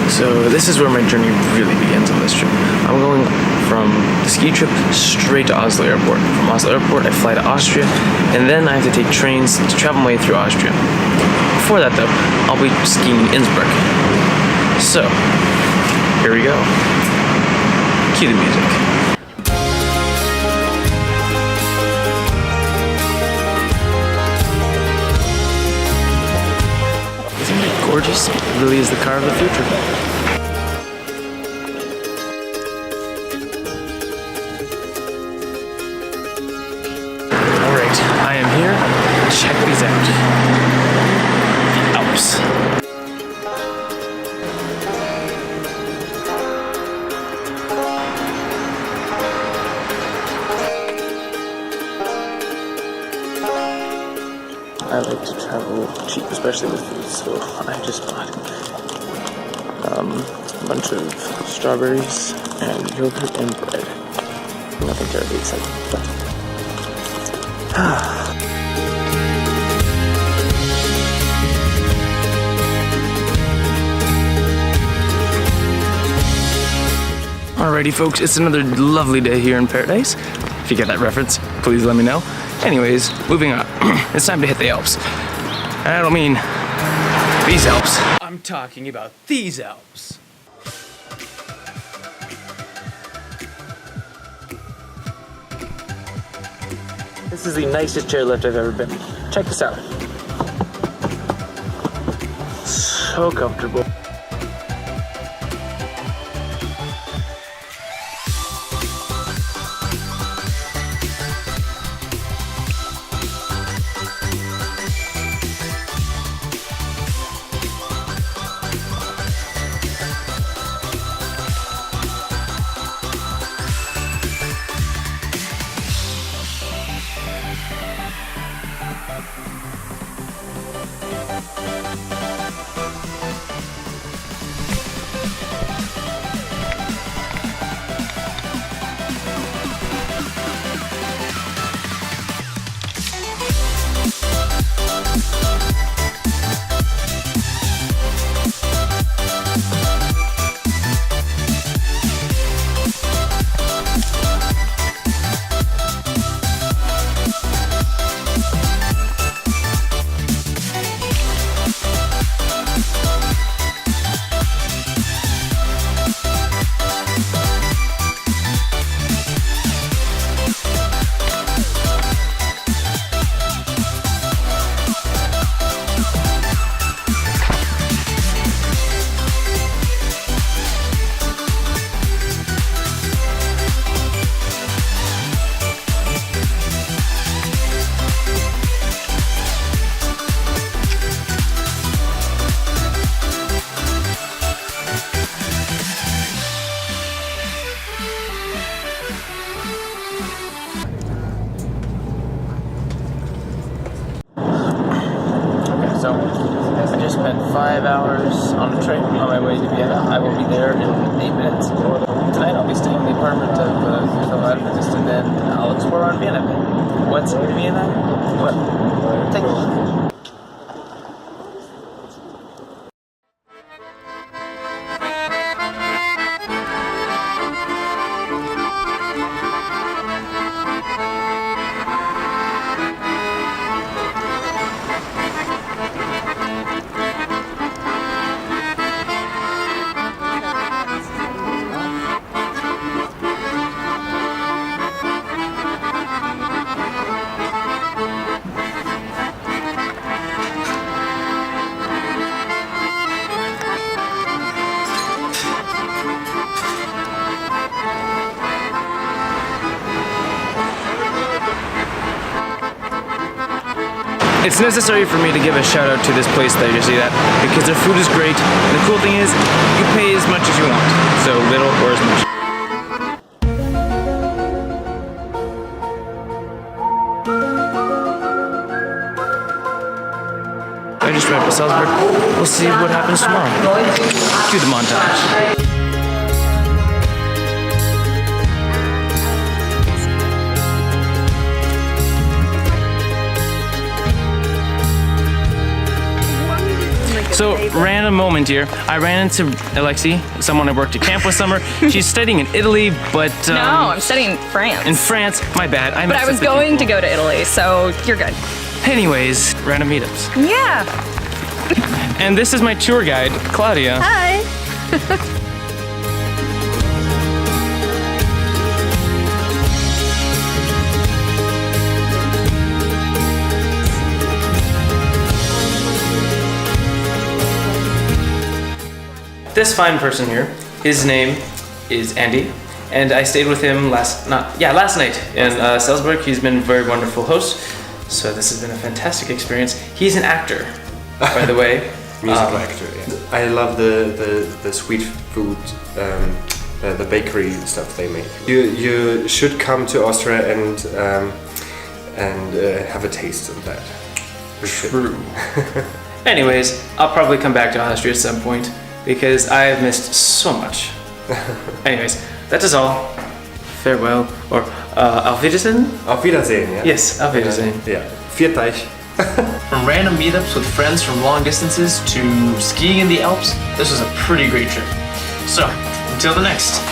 So this is where my journey really begins on this trip. I'm going from the ski trip straight to Oslo Airport. From Oslo Airport, I fly to Austria, and then I have to take trains to travel my way through Austria. Before that though, I'll be skiing in Innsbruck. So, here we go. Cue the music. Gorgeous. It really is the car of the future. Alright, I am here. Check these out. The Alps. I like to travel cheap, especially with food, so I just bought a bunch of strawberries and yogurt and bread. Nothing terribly exciting, but alrighty folks, it's another lovely day here in paradise. If you get that reference, please let me know. Anyways, moving on. It's time to hit the Alps. And I don't mean these Alps. I'm talking about these Alps. This is the nicest chairlift I've ever been. Check this out. So comfortable. So, I just spent 5 hours on a train on my way to Vienna. I will be there in 8 minutes. Tonight I'll be staying in the apartment of Alps, and then I'll explore around Vienna. What's in Vienna? Well, take a look. It's necessary for me to give a shout out to this place that you see that, because their food is great, and the cool thing is, you pay as much as you want, so little or as much. I just wrapped up Salzburg. We'll see what happens tomorrow. Cue the montage. So, random moment here. I ran into Alexi, someone I worked at camp with summer. She's studying in Italy, but... No, I'm studying in France. In France, my bad. But I was going to go to Italy, so you're good. Anyways, random meetups. Yeah. And this is my tour guide, Claudia. Hi. This fine person here, his name is Andy, and I stayed with him last night in Salzburg. He's been a very wonderful host, so this has been a fantastic experience. He's an actor, by the way. Musical actor, yeah. I love the sweet food, the bakery stuff they make. You should come to Austria and have a taste of that. True. Anyways, I'll probably come back to Austria at some point, because I have missed so much. Anyways, that is all. Farewell, or auf Wiedersehen? Auf Wiedersehen, yeah. Yes, auf Wiedersehen. Yeah. Viert euch. From random meetups with friends from long distances to skiing in the Alps, this was a pretty great trip. So, until the next.